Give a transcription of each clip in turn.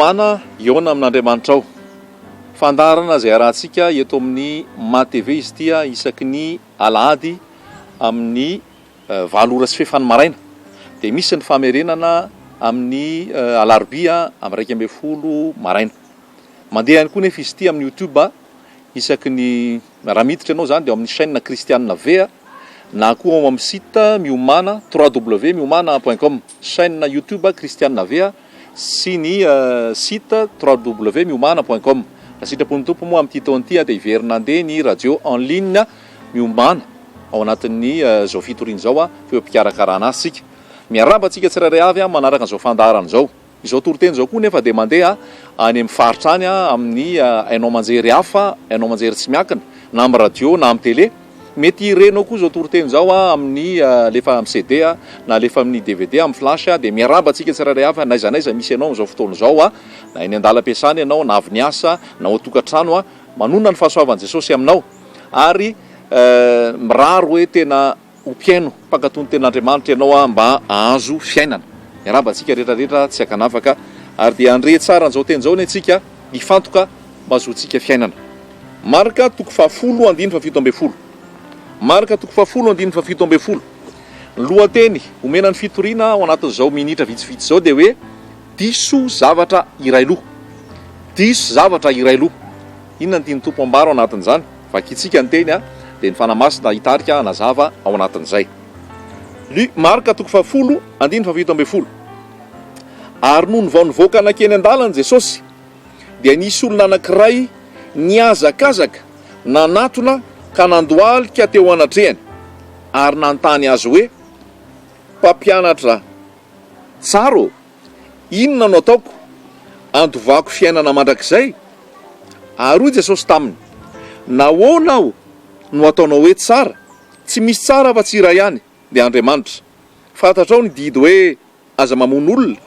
miomana iona amin'Andriamanitra ao. Fandarana izay arahantsika eto amin'ny MATV izy tia isaky ny alahady amin'ny 7:30 maraina. Dia misy ny famerenana amin'ny alarobia amin'ny 1:30 maraina. Mandeha ihany koa nefa izy ity amin'ny YouTube isaky ny raha miditra ianao zany dia amin'ny chaîne Christiane Vea na koa ao amin'ny site miomana www.miomana.com, chaîne YouTube Christiane Vea sy ny site www.miomana.com. Sitrapony tompo moa amin'ity taona ity dia hiverina andeha ny radio en ligne miomana ao anatin'ny zao fitoriana zao feo mpikarakarana azy sika. Miaraba antsika tsirairay avy manaraka an'izao fandarana izao. Izao toroteny izao koa nefa dia mandeha any amin'ny faritra any amin'ny hainao manjery hafa, hainao manjery tsy miankina na amin'ny radio na amin'ny télé. Mety irenao koa izao toroteny izao amin'ny lefa amin'ny CD na lefa amin'ny DVD amin'ny flash dia miaraba antsika tsirairay avy naizanaiza misy ianao amin'izao fotoana izao na eny an-dalam-piasana ianao na avy niasa na ao an-tokantrano manonona ny fahasoavan'i Jesosy aminao ary miraro hoe tena ompiaino mpankatony ten'Andriamanitra ianao mba ahazo fiainana. Miaraba antsika rehetrarehetra tsy hakanafaka ary dia andre tsara an'izao teny izao ny antsika hifantoka mba azoantsika fiainana. Marka 10:17. Marka 10:17. Lohateny omena ny fitoriana ao anatin'izao minitra vitsivitsy izao dia hoe diso zavatra iray loha. Diso zavatra iray loha. Inona ny tiany tompo ambaro ao anatin'izany? Vakitsika ny teny dia ny fanamasina hitarika nazava ao anatin'izay. Marka 10:17. Ary noho ny vao nivoaka nakeny an-dalana Jesosy dia nisy olona anankiray niazakazaka nanatona ka nandoalika teo anatrehany ary nanontany azy hoe, mpampianatra tsara, inona no ataoko andovako fiainana mandrakizay? Ary hoy Jesosy taminy, nahoana aho no ataonao hoe tsara? Tsy misy tsara afa-tsy iray ihany, dia Andriamanitra. Fantatrao ny didy hoe aza mamono olona,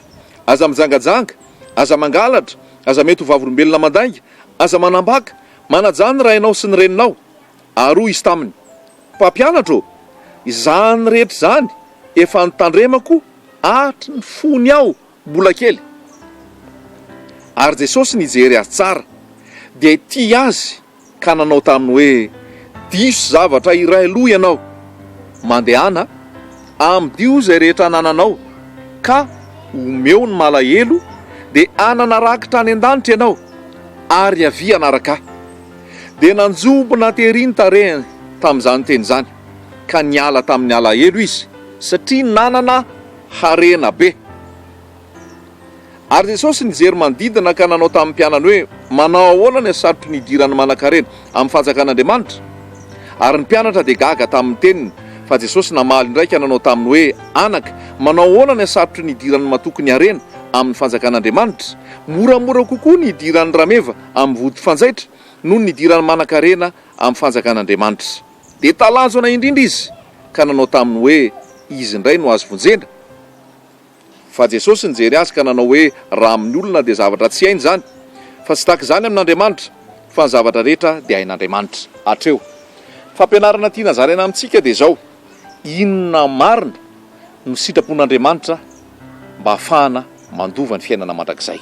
aza mijangajanga, aza mangalatra, aza mety ho vavolombelona mandainga, aza manambaka, manajany rainao sy ny reninao. Ary hoy izy taminy, mpampianatra, izany rehetra izany efa nitandremako hatry ny fony aho mbola kely. Ary Jesosy nijery azy tsara dia tia azy ka nanao taminy hoe, diso zavatra iray aloha ianao, mandehana amdio izay rehetra nananao ka omeo ny malahelo dia anana rakitra any an-danitra ianao ary avy anaraka. Dia nanjombona teriny tarehany tamin'izany teny izany ka niala tamin'ny alahelo izy satria nanana harena be. Ary Jesosy nijery manodidina ka nanao tamin'ny mpianany hoe, manao ahoana ny sarotry ny idirany manan-karena amin'ny fanjakan'Andriamanitra? Ary ny mpianatra dia gaga tamin'ny teniny, fa Jesosy namaly indraika nanao taminy hoe, anaka, manao ahoana ny sarotry ny idirany matokony harena amin'ny fanjakan'Andriamanitra? Moramora kokoa ny idirany rameva amin'ny vody fanjaitra noho ny idirany manan-karena amin'ny fanjakan'Andriamanitra. Dia talanjona indrindra izy ka nanao taminy hoe, izy indray no azo vonjena. Fa Jesosy nijery azy ka nanao hoe, raha amin'ny olona dia zavatra tsy hainy zany, fa tsy tahaka izany amin'Andriamanitra, fa ny zavatra rehetra dia hain'Andriamanitra. Hatreo fampianarana tia nazaraina amintsika dia izao, inona marina no sitrapon'Andriamanitra mba ahafahana mandova ny fiainana mandrakizay,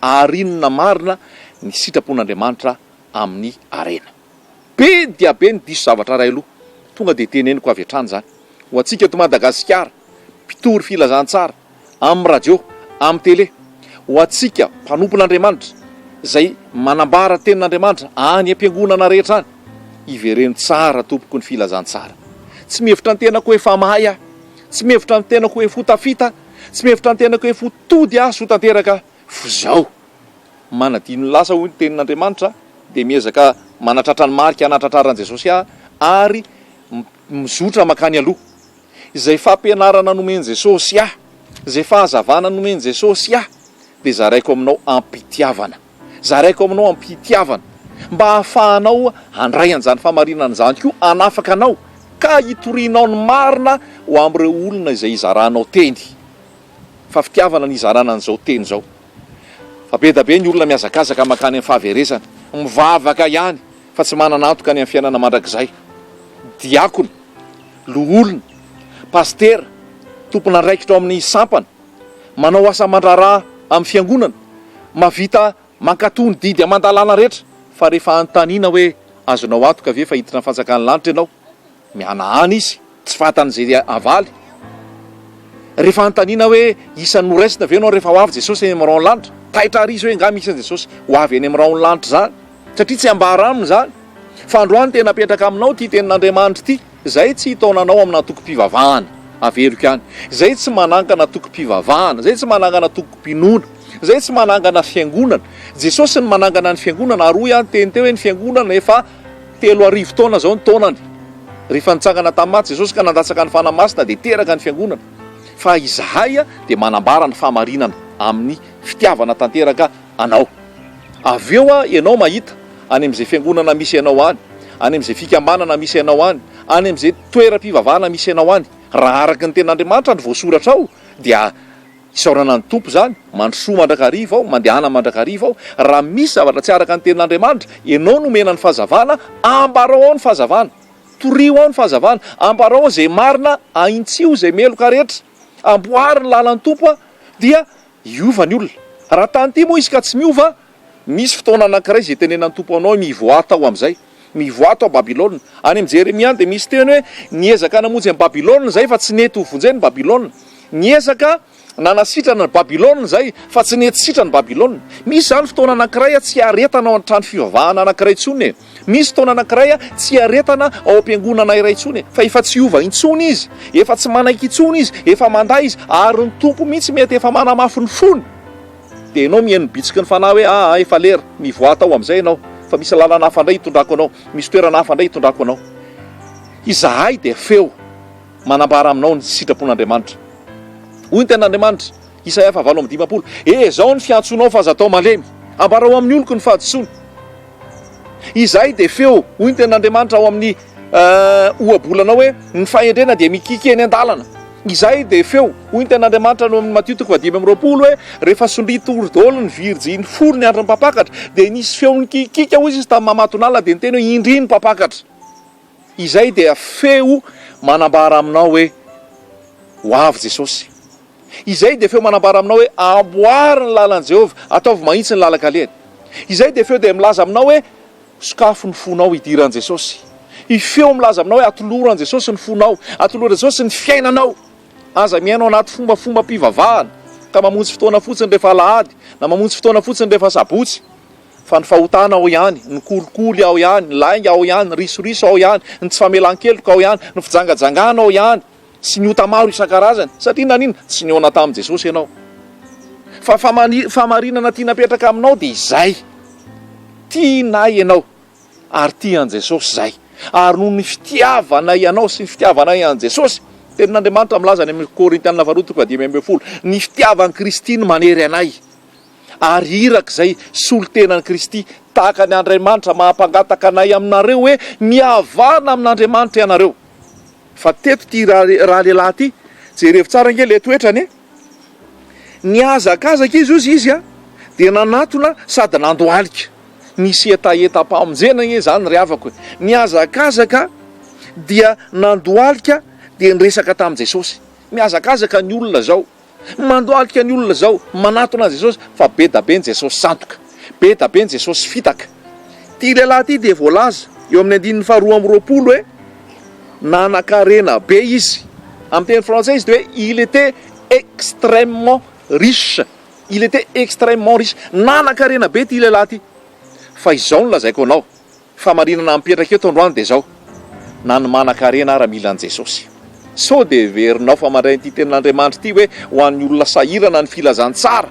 ary inona marina ny sitrapon'Andriamanitra amin'ny arena. Be dia be ny diso zavatra ray aloha, tonga dia teneniko avy hatrany zany ho antsika eto Madagasikara, mpitory filazantsara amin'ny radio, amin'ny télé, ho antsika mpanompon'Andriamanitra izay manambara tenin'Andriamanitra any am-piangonana rehetra any, ivereny tsara tompoko ny filazantsara. Tsy mihevitra ny tenako hoe famahy aho, tsy mihevitra ny tenako hoe fotafita, tsy mihevitra ny tenako hoe fotody aho so tanteraka, fo zao manadino lasa hoy ny tenin'Andriamanitra dia miezaka manatratra ny marika anatratraran'i Jesosy ary mizotra makany aloha. Izay fampianarana nomeny Jesosy izay fahazavana nomeny Jesosy dia zaraiko aminao ampitiavana, zaraiko aminao ampitiavana mba hahafahanao handray an'izany famarinana izany koa anafaka anao ka hitorianao ny marina ho amin'ireo olona izay hizaranao teny. Fa fitiavana ny hizarana an'izao teny izao. Fa be da be ny olona miazakazaka makany amin'ny fahaverezana, mivavaka ihany fa tsy manana antoka any amin'ny fiainana mandrakizay. Diakona, loholona, pastera, tompona raikitra ao amin'ny sampana, manao asa mandraraha amin'ny fiangonana, mavita mankatony didy amandalana rehetra, fa rehefa antaniana hoe azonao atoka ve fa hiditra ny fanjakany lanitra ianao, mianahany izy tsy fatan'izay avaly. Rehefa antaniana hoe isan'ny noraisina ve ianao rehefa ho avy Jesosy eny amin'ny raony lanitra, taitra ary izy hoe nga misy an Jesosy ho avy eny amin'ny raony lanitra zany, satria tsy ambara aminy zany. Fa androany tena apetraka aminao ty tenin'Andriamanitra ty, zay tsy hitaonanao amina tokom-pivavahana averiko ihany, zay tsy manangana tokom-pivavahana, zay tsy manangana tokom-pinoana, zay tsy manangana fiangonana. Jesosy ny manangana ny fiangonana, ary ihany teny teo hoe ny fiangonana efa 3 taona zao ny taonany. Rehefa nitsangana tamin'ny maty Jesosy ka nandatsaka ny fanamasina dia teraka ny fiangonana. Fa izahay dia manambara ny fahamarinana amin'ny fitiavana tanteraka anao. Avy eo ianao mahita any amin'izay fiangonana misy ianao any, any amin'izay fikambanana misy ianao any, any amin'izay toeram-pivavahana misy ianao any, raha araka ny ten'Andriamanitra ny voasoratra ao dia isaorana ny tompo zany, mandrosoa mandrakariva ao, mandehana mandrakariva ao. Raha misy zavatra tsy araka ny ten'Andriamanitra, ianao nomena ny fahazavana, ambarao ao ny fahazavana, torio ao ny fahazavana, ambarao ao zay marina, aintsio zay meloka rehetra, amboary ny lalan'ny tompo dia iova ny olona. Raha tany ty moa izy ka tsy miova, misy fotoana anankiray zay tenenan'ny tompo anao mivoata ao amin'izay, mivoata ao Babilôna. Any amin'ny Jeremia dia misy teny hoe niezaka namonjy amin'ny Babilôna zay fa tsy nety ho vonjeny ny Babilôna, niezaka nanasitrana ny Babilôna zay fa tsy nety sitrany Babilôna. Misy zany fotoana anankiray tsy aretana ao an-trano fivavahana anankiray intsony, misy fotoana anankiray tsy aretana ao am-piangonana iray intsony, fa efa tsy iova intsony izy, efa tsy manaiky intsony izy, efa manday izy, ary ny tompo mihitsy mety efa manamafy ny fony. Dia ianao mihaino bitsiky ny fanahy hoe efa lera, mivoata ao amin'izay ianao, fa misy lalana hafa indray hitondrako anao, misy toerana hafa indray hitondrako anao. Izahay dia feo manambara aminao ny sitrapon'Andriamanitra. Hoy ny ten'Andriamanitra, Isaia 7:10, zao ny fiantsonao fa aza atao malemy, ambarao amin'ny oloko ny fahadisoany. Izahay dia feo, hoy ny ten'Andriamanitra ao amin'ny ohabolanao hoe ny fahendrena dia mikiky eny an-dalana. Izahay dia feo, hoy ny ten'Andriamanitra no amin'ny Matio 5:20 hoe rehefa sondry toro-dolo ny virjy ny folo ny andro ny mpapakatra, dia nisy feo ny kikika hoy izy tamin'ny mamatonala, dia niteny hoe indri ny mpapakatra. Izahay dia feo manambara aminao hoe ho avy Jesosy. Izahay dia feo manambara aminao hoe amboary ny lalan'i Jehovah, ataovy mahitsy ny lalan-kalehany. Izahay dia feo dia milaza aminao hoe sokafo ny fonao hidiran'i Jesosy. Ifeo milaza aminao hoe atoloran'i Jesosy ny fonao, atoloran'i Jesosy ny fiainanao. Aza miainao anaty fombafomba mpivavahana, ka mamonjy fotoana fotsiny rehefa alahady, na mamonjy fotoana fotsiny rehefa sabotsy, fa ny fahotana ao ihany, ny kolikoly ao ihany, ny lainga ao ihany, ny risoriso ao ihany, ny tsy famelan-keloka ao ihany, ny fijangajangana ao ihany, sy ny ota maro isan-karazany. Satria nanino tsy niona tamin'i Jesosy ianao. Fa fahamarinana tia napetraka aminao dia izay, tianay ianao ary tian'i Jesosy zay, ary noho ny fitiavanay ianao sy ny fitiavanay an' Jesosy, tenin'Andriamanitra milaza any amin'ny Korintianina 2:10, ny fitiavan'i Kristy no manery anay, ary irak'izay solo-tenan'i Kristy tahaka ny Andriamanitra mahampangataka anay aminareo hoe mihavana amin'Andriamanitra ianareo. Fa teto ty raha lehilahy ty, jerevy tsara nge le toetrany, niazakazaka izy dia nanatona sady nandoalika, nisy etaeta-pamonjena nge zany ry havako, niazakazaka dia nandoalika dia niresaka tamin'i Jesosy. Miazakazaka ny olona zao, mandoalika ny olona zao, manatona an Jesosy, fa be da be ny Jesosy santoka, be da be ny Jesosy fitaka. Ty lehilahy ty dia voalaza eo amin'ny 2:20 hoe nanan-karena be izy. Amin'ny teny frantsay izy dia hoe il était extrêmement riche, il était extrêmement riche. Nanan-karena be ty lehilahy ty. Fa izao no lazaiko anao, famarinana mipetraka eto androany dia zao, na ny manan-karena ara mila an Jesosy. So dia verinao fa mandray ty tenin'Andriamanitra ty hoe ho an'ny olona sahirana ny filazantsara,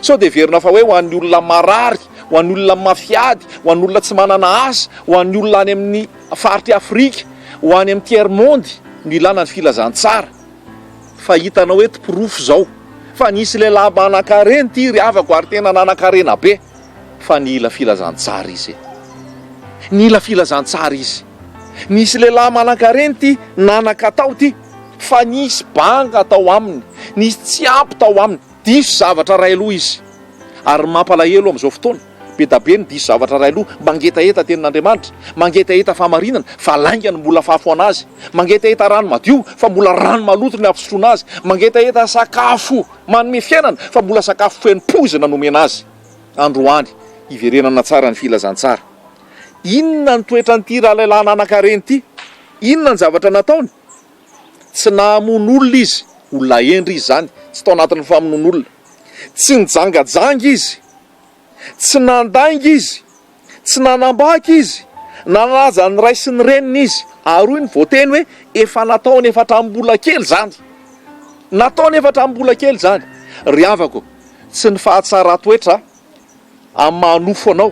so dia verinao fa hoe ho an'ny olona marary, ho an'ny olona mafiady, ho an'ny olona tsy manana asa, ho an'ny olona any amin'ny faritry Afrika, ho any amin'ny tiers-monde no ilana ny filazantsara. Fa hitanao hoe pirofo zao fa nisy lehilahy manan-karena ty ry havako, ary tena nanan-karena be, fa nila filazantsara izy, nila filazantsara izy. Nisy lehilahy manan-karena ty nanan-katao ty, fa nisy banga tao aminy, nisy tsy ampy tao aminy, diso zavatra ray aloha izy. Ary mampalahelo amin'izao fotoana, be da be ny diso zavatra ray aloha, mangetaeta tenin'Andriamanitra, mangetaeta fahamarinana fa laingany mbola fafo anazy, mangetaeta rano madio fa mbola rano maloto ny ampisotroana azy, mangetaeta sakafo manome fiainana fa mbola sakafo feno pozina nomena azy. androany iverenana tsara ny filazantsara. Inona ny toetra nyity rahalehilahy nanan-kareny ity? Inona ny zavatra nataony? Tsy nahamon'olona izy, olona endry izy zany, tsy tao anatin'ny famonoan'olona. Tsy nijangajanga izy, tsy nandainga izy, tsy nanambaka izy, nanaja ny ray sy ny reniny izy. Ary ny voateny hoe efa nataony efa hatramin'ny-bola kely zany. Nataony efa hatramin'ny-bola kely zany. Ry havako, tsy ny fahatsara toetra amin'ny manofo anao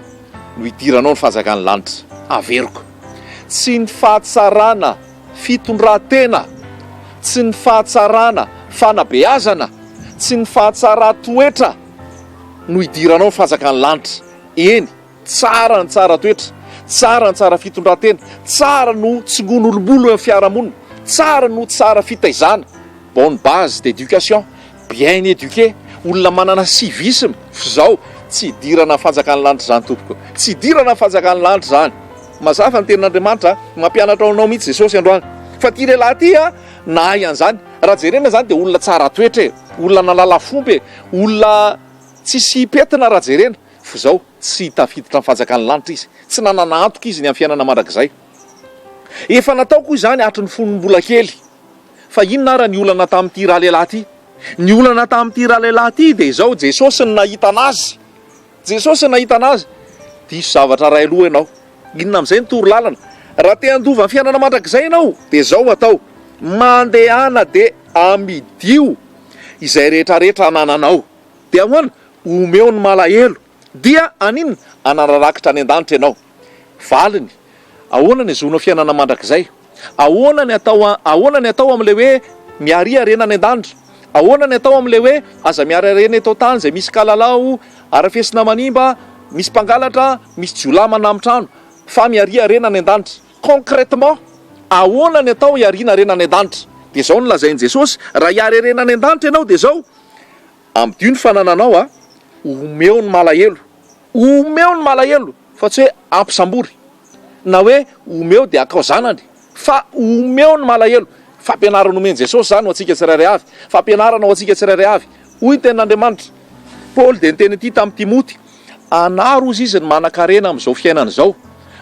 no hidiranao ny fahazakan'ny lanitra. Averiko. Tsy ny fahatsarana fitondran-tena, tsy ny fahatsarana fanabeazana, tsy ny fahatsara toetra no hidiranao ny fahazakan'ny lanitra. Eny, tsara ny tsara toetra, tsara ny tsara fitondran-tena, tsara no tsingon'olom-bolo amin'ny fiarahamonina, tsara no tsara fitaizana. Bonne base d'éducation, bien éduqué, olona manana civisme. F'izao tsy hidirana ny fahazakan'ny lanitra zany tompoko, tsy hidirana ny fahazakan'ny lanitra zany. Mazafa ny tenin'Andriamanitra mampianatra anao mihitsy Jesosy androany. Fa ity lehilahy ity nahay an'izany. Raha jerena zany dia olona tsara toetra, olona nalala fomba, olona tsisy petina raha jerena. F'izao tsy tafiditra ny fahazakan'ny lanitra izy, tsy nanana antoka izy ny amin'ny fiainana mandrakizay. Efa nataoko izany hatry ny fonom-bola kely. Fa inona ara ny olana tamin'ity rahalehilahy ity? Ny olana tamin'ity rahalehilahy ity dia izao Jesosy ny nahita anazy. Jesosy ny nahita anazy. Diso zavatra ray aloha ianao. Inona amin'izay ny toro lalana? Raha te handova ny fiainana mandrakizay ianao dia izao atao. Mandehana dia amidio izay rehetrarehetra anananao. Dia ahoana? Omeo ny malahelo. Dia aninona? Anararakitra any an-danitra ianao. Valiny. Ahoana ny azonao fiainana mandrakizay? Ahoana ny atao amin'ilay hoe miariarena any an-danitra? Ahoana ny atao amin'ilay hoe aza miariarena eto tany izay misy kalalao, arafesina manimba, misy mpangalatra, misy jiolahy manambitrano, fa miariarena any an-danitra? Concrètement, ahoana ny atao hiariana rena any an-danitra? Dia izao no lazain'i Jesosy, raha hiariarena any an-danitra ianao dia izao. Amdio ny fanananao omeo ny malahelo. Omeo ny malahelo, fa tsy hoe ampisambory. Na hoe omeo dia akao zanany, fa omeo ny malahelo. Fampianarana omeny Jesosy zany ho antsika tsirairay avy. Fampianarana ho antsika tsirairay avy. Hoy ny tenin'Andriamanitra. Paoly dia niteny ity tamin'ny Timoty. Anaro ozy izy ny manan-karena amin'izao fiainana izao,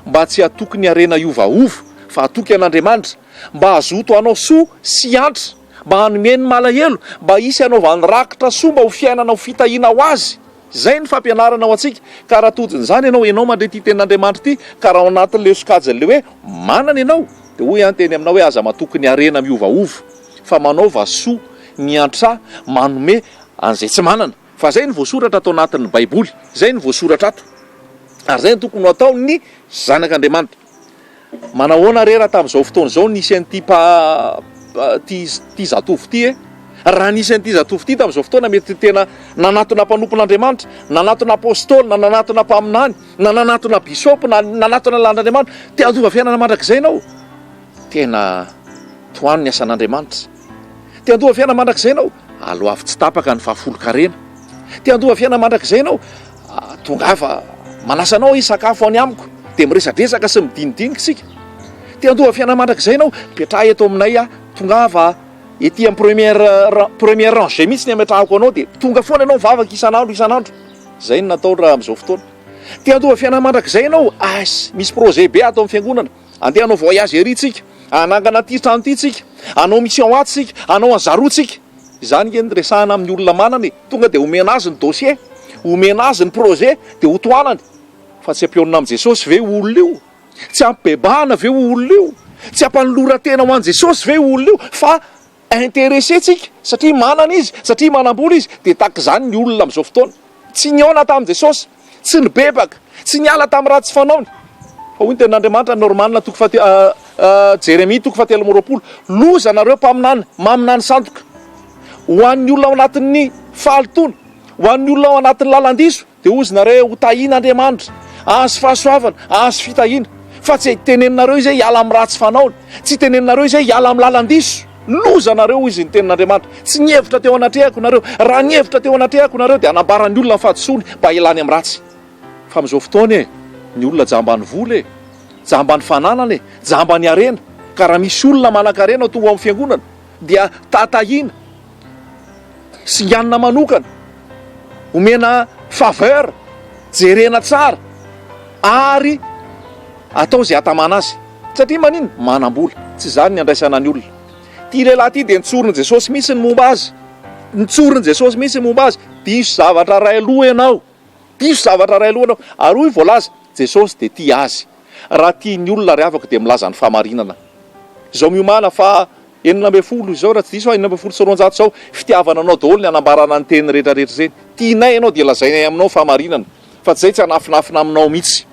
mba tsy hatoky ny arena iovaova, fa hatoky an'Andriamanitra, mba hazoto anao soa sy antra, mba hanome ny malahelo, mba hisy hanaovany rakitra soa mba ho fiainana ho fitahiana ho azy. Zay ny fampianarana ho antsika. Ka raha todin'izany ianao mandray ity tenin'Andriamanitra ity, ka raha ao anatin'ilay sokajin'ilay hoe manana ianao, dia hoy teny aminao hoe aza matoky ny arena miovaova, fa manaova soa, miantra, manome an'izay tsy manana. Fa zay ny voasoratra atao anatin'ny Baiboly, zay ny voasoratra ato. Ary zay ny tokony ho atao ny zanak'Andriamanitra. Manahoana re raha tamin'izao fotoana izao nisy an'ity zatovo ity raha nisy an'ity zatovo ity tamin'izao fotoana mety tena nanatona mpanompon'Andriamanitra, nanatona apôstôly, na nanatona mpaminany, na nanatona bisopy, na nanatona lan'Andriamanitra, te handova fiainana mandrakizay ianao. Tena toany ny asan'Andriamanitra. Te handova fiainana mandrakizay ianao, aloha avy tsy tapaka ny fahafolo-karena. Te handova fiainana mandrakizay ianao, tonga afa manasanao sakafo any amiko, dia miresadresaka sy midinidinika isika. Te handova fiainana mandrakizay ianao, petrahy eto aminay tonga afa ety amin'ny première rangée mihitsy ny ametrahako anao, dia tonga foana ianao mivavaka isanandro. Zay ny natao raha amin'izao fotoana. Te handova fiainana mandrakizay ianao, misy projet be atao amin'ny fiangonana, andeha hanao voyage ery tsika, anangana ty trano ty tsika, anao mission aty tsika, anao anzaro tsika. Izany ny resahana amin'ny olona manany, tonga dia omena azy ny dossier, omena azy ny projet, dia ho toanany. Fa tsy ampiaonina amin'ny Jesosy ve olona io? Tsy ampibebahana ve olona io? Tsy ampanolora-tena ho an'i Jesosy ve olona io? Fa intéressé tsika, satria manana izy, satria manam-bola izy, dia tahaka izany ny olona amin'izao fotoana. Tsy niaona tamin'i Jesosy, tsy nibebaka, tsy niala tamin'ny raha tsy fanaony. Fa hoy ny tenin'Andriamanitra Normanina Jeremia 7:20, loza nareo maminany sandoka. Ho an'ny olona ao anatin'ny fahalitoana, ho an'ny olona ao anatin'ny lalandiso, dia ozy nareo ho tahiana Andriamanitra, azo fahasoavana, azo fitahiana. Fa tsy teneninareo izay hiala amin'ny raha tsy fanaony, tsy teneninareo izay hiala amin'ny lalandiso. Loza nareo izy ny tenin'Andriamanitra. Tsy nievitra teo anatrehako nareo. Raha nievitra teo anatrehako nareo dia hanambarany olona fahadosoany mba hialany amin'ny ratsy. Fa amin'izao fotoana ny olona jambany vola jambany fananana jambany arena. Ka raha misy olona manan-karena tonga amin'ny fiangonana dia tatahiana sy hianina manokana, omena faveur jerena tsara ary atao zay atamana azy satria manino manam-bola tsy zany ny andraisana ny olona. Ty lehilahy ty dia nitsoriny Jesosy misy ny momba azy, nitsoriny Jesosy misy ny momba azy, diso zavatra ray aloha ianao, diso zavatra ray aloha ianao. Ary hoy voalaza Jesosy dia tia azy, raha tia ny olona ry afaka dia milaza ny fahamarinana. Izao miomana fa 40 izao raha tsy diso 40 sy 900 zao fitiavana anao daholo ny anambarana ny teny rehetrarehetra zeny. Tianay ianao dia lazainay aminao fahamarinana, fa tsy zay tsy hanafinafina aminao mihitsy,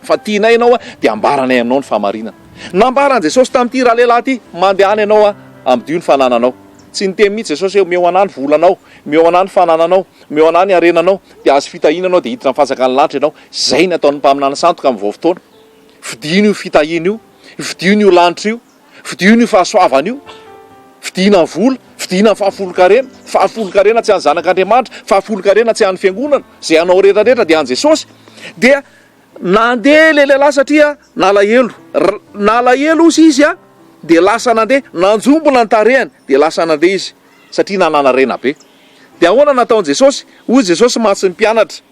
fa tianay ianao dia ambaranay aminao ny fahamarinana. Nambaran Jesosy tamin'ity raha lehilahy ty, mandehana ianao amin'ny dio ny fanananao. Tsy niteny mihitsy Jesosy hoe meo anany volanao, meo anany fanananao, meo anany arenanao, dia azo fitahina ianao dia hiditra amin'ny fanjakany lanitra ianao. Zay ny ataon'ny mpaminana sandoka amin'izao fotoana. Vidino io fitahina io, vidino io lanitra io, vidino io fahasoavana io, vidina ny vola, vidina ny fahafolokarena, fahafolokarena tsy han'ny zanak'Andriamanitra, fahafolokarena tsy han'ny fiangonana, zay anao rehetrarehetra dia an'i Jesosy. Dia nandeha le lehilahy satria nalahelo izy dia lasa nandeha nanjombona ny tarehany, dia lasa nandeha izy satria nananarena be. Dia ahoana nataon'i Jesosy? Hoy Jesosy mahatsy ny mpianatra,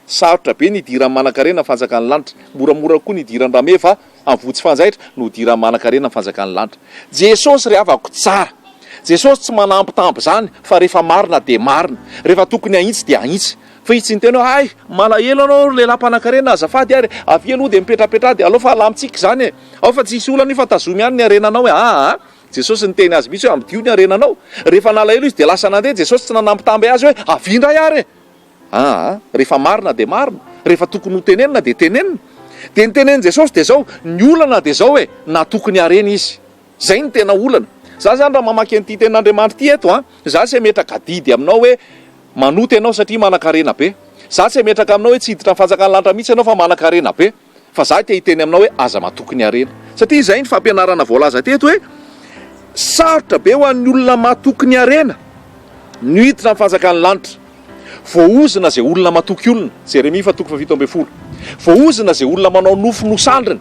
sarotra be ny idiran'ny manan-karena ny fanjakan'ny lanitra, moramora koa ny idiran'ny rameva fa amin'ny votsy fanjaitra no idiran'ny manan-karena ny fanjakan'ny lanitra. Jesosy ry havako tsara, Jesosy tsy manampitampo zany, fa rehefa marina dia marina, rehefa tokony ahitsy dia ahitsy. Fa izy tsy niteny hoe ay malahelo anao lehilahy mpanan-karena azafady ary avy aloha dia mipetrapetra dia aleo fa alamitsika zany e, ao fa tsisy olana io fa tazomy ihany ny arenanao hoe Jesosy niteny azy mihitsy hoe amdio ny arenanao. Rehefa nalahelo izy dia lasa nandeha, Jesosy tsy nanampitamby azy hoe avindray ary rehefa marina dia marina, rehefa tokony ho tenenina dia tenenina. Dia niteneny Jesosy dia zao ny olana dia zao hoe na tokony arena izy, zay ny tena olana. Za zany raha mamaky an'ity tenin'Andriamanitra ity eto za tsy metraka didy aminao hoe manoty ianao satria manan-karena be, za tsy metraka aminao hoe tsy hiditra amin'ny fanjakan'ny lanitra mihitsy ianao fa manan-karena be, fa za te hiteny aminao hoe aza matokony arena. Satria izay ny fampianarana voalaza teto hoe sarotra be ho an'ny olona matokony arena ny hiditra amin'ny fanjakan'ny lanitra. Voaozina zay olona matoky olona, Jeremia 7:12. Voaozina zay olona manao nofo nosandrina.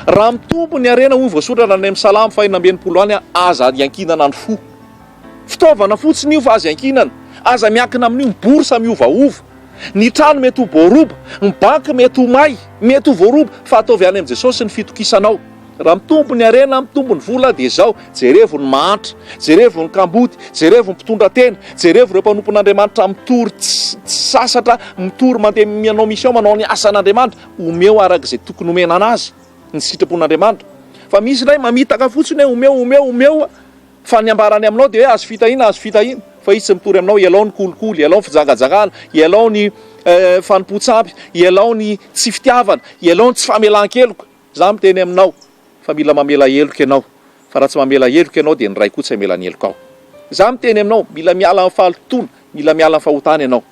Raha mitombo ny arena hoy voasoratra any amin'ny Salamo 5:90 any aza iankinana ny fo. Fitaovana fotsiny io fa aza iankinana, aza miankina amin'io miborsa miovaova. Ny trano mety ho voaroba, ny banky mety ho may, mety ho voaroba, fa ataovy any amin'ny Jesosy ny fitokisanao. Raha mitombo ny arena, mitombo ny vola dia zao, jerevo ny mahantra, jerevo ny kamboty, jerevo ny mpitondra tena, jerevo ireo mpanompon'Andriamanitra mitory tsy sasatra, mitory mandeha mianao mission manao ny asan'Andriamanitra, omeo araka izay tokony omena anazy ny sitrapon'Andriamanitra. Fa misy ilay mamitaka fotsiny hoe omeo fa ny ambarany aminao dia hoe azo fitahiana, fa izy tsy mitory aminao, ialao ny kolikoly, ialao ny fijagajagana, ialao ny fanompoantsampy, ialao ny tsy fitiavana, ialao ny tsy famelan-keloka. Za miteny aminao fa mila mamela heloka ianao, fa raha tsy mamela heloka ianao dia ny ray koa tsy hamela ny heloka ao. Za miteny aminao mila miala amin'ny fahalotona, mila miala amin'ny fahotana ianao.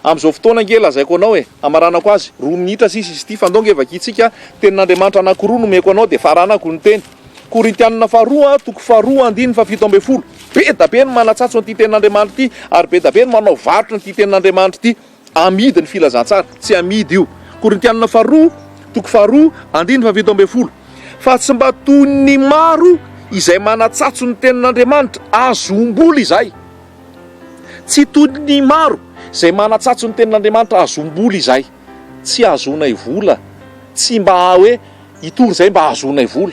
Amin'izao fotoana nge lazaiko anao hoe amaranako azy 2 minitra sisa izy ity fa ndao nge vakitsika tenin'Andriamanitra anankiroa no meko anao dia faranako ny teny. Korintianina 2:7-7. Be da be ny manatsatso an'ity tenin'Andriamanitra ity, ary be da be ny manao varotra n'ity tenin'Andriamanitra ity. Amidy ny filazantsara, tsy amidy io. Korintianina 2:7. Fa tsy mba toy ny maro izay manatsatso ny tenin'Andriamanitra azom-bola izay. Tsy toy ny maro izay manatsatso ny tenin'Andriamanitra azom-bola izay. Tsy azonay vola, tsy mba hoe itory zay mba azonay vola,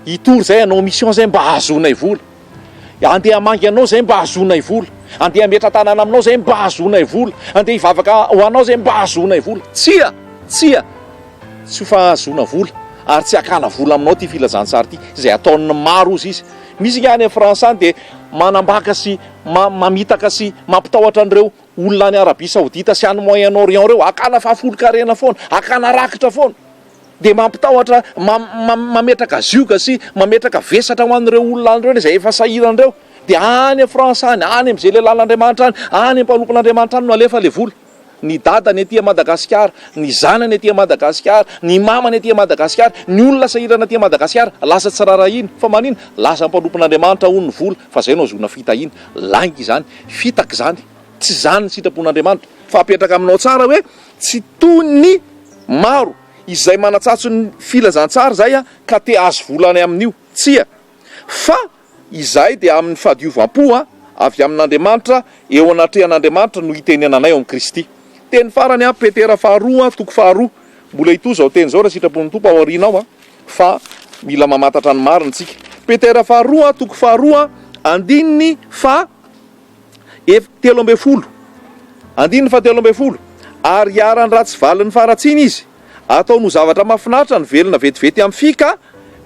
itory zay anao mission zay mba azonay vola, andeha hamangy anao zay mba azonay vola, andeha metra tanana aminao zay mba azonay vola, andeha hivavaka ho anao zay mba azonay vola. Tsia tsy ho fahazona vola ary tsy hakana vola aminao ty filazantsara ty zay ataon'ny maro izy. Misy ny any Fransa any dia manambaka sy mamitaka sy mampitahotra an'ireo olona any Arabia Saodita sy any Moyen-Orient reo, hakana fahafolokarena foana, hakana rakitra foana, dia mampitahotra mametraka zioka sy mametraka vesatra ho an'ireo olona an'ireo izay efa sahiran'ireo. Dia any Fransa any amin'izay lehilahin'Andriamanitra any amin'ny mpanompon'Andriamanitra any no alefa le vola. Ny dadany etỳ Madagasikara, ny zanany etỳ Madagasikara, ny mamany etỳ Madagasikara, ny olona sahirana etỳ Madagasikara lasa tsy rarahina, fa manino lasa mpanompon'Andriamanitra hono ny vola, fa zay no azona fitahiana. Langy zany, fitaka zany, tsy zany ny sitrapon'Andriamanitra. Fa apetraka aminao tsara hoe tsy toy ny maro izay manatsatso ny filazantsara zay ka te azo volany amin'io. Tsia, fa izay dia amin'ny fahadiovam-po avy amin'Andriamanitra, eo anatrehan'Andriamanitra no hitenenanay ao amin'ny Kristy. teny farany a Petera faharoa toko faharoa, mbola ito zao teny zao raha sitrapon'ny tompo ao aorianao fa mila mamantatra ny marina tsika. Petera faharoa toko faharoa andininy fa 13, andininy fa 13, ary arany ratsy valiny faratsiny izy, ataony ho zavatra mahafinaritra ny velona vetivety amin'ny fika,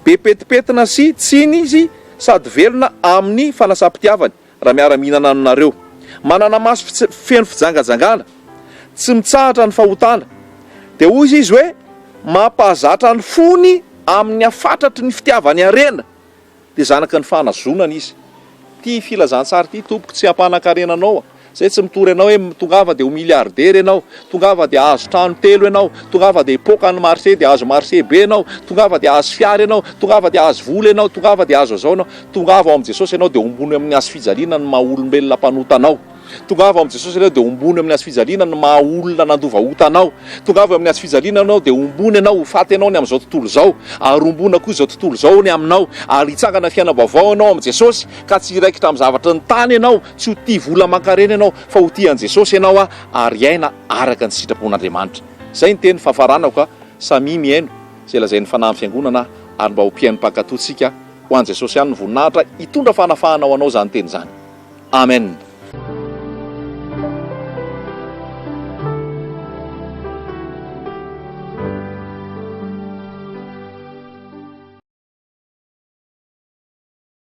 be petipetina sy tsiny izy, sady velona amin'ny fanasam-pitiavany raha miara-mihinana aminareo. Manana maso feno fijangajangana, tsy mitsahatra ny fahotana, dia hoy izy hoe mampahazatra ny fony amin'ny afatratry ny fitiavany arena, dia zanaky ny fanazonana izy. Ty filazantsara ty tompoko tsy hampanan-karenanao, zay tsy mitory ianao hoe tongava dia ho miliardera ianao, tongava dia azo trano 3 ianao, tongava dia hipoaka ny marché dia azo marché be ianao, tongava dia azo fiara ianao, tongava dia azo vola ianao, tongava dia azo azao ianao. Tongava ao amin'ny Jesosy ianao dia ombony amin'ny hazo fijaliana ny maha olombelona mpanotanao. Tongava ao amin'ny Jesosy ianao dia ombony amin'ny hazo fijaliana ny maha olona nandovahotanao. Tongava amin'ny hazo fijaliana ianao dia ombony ianao ho faty ianao ny amin'izao tontolo izao, ary ombona koa izao tontolo izao ny aminao, ary hitsangana fiainam-baovao ianao amin'ny Jesosy, ka tsy hiraikitra amin'ny zavatra ny tany ianao, tsy ho tia vola aman-karena ianao, fa ho tia an'i Jesosy ianao ary aina araka ny sitrapon'Andriamanitra. Zay ny teny fahafaranako ka samy miaino zay lazain'ny fanahy fiangonana ary mba ho mpiaino mpankatoatsika ho an'i Jesosy ihany ny voninahitra hitondra fanafahana ho anao zany teny zany. Amen.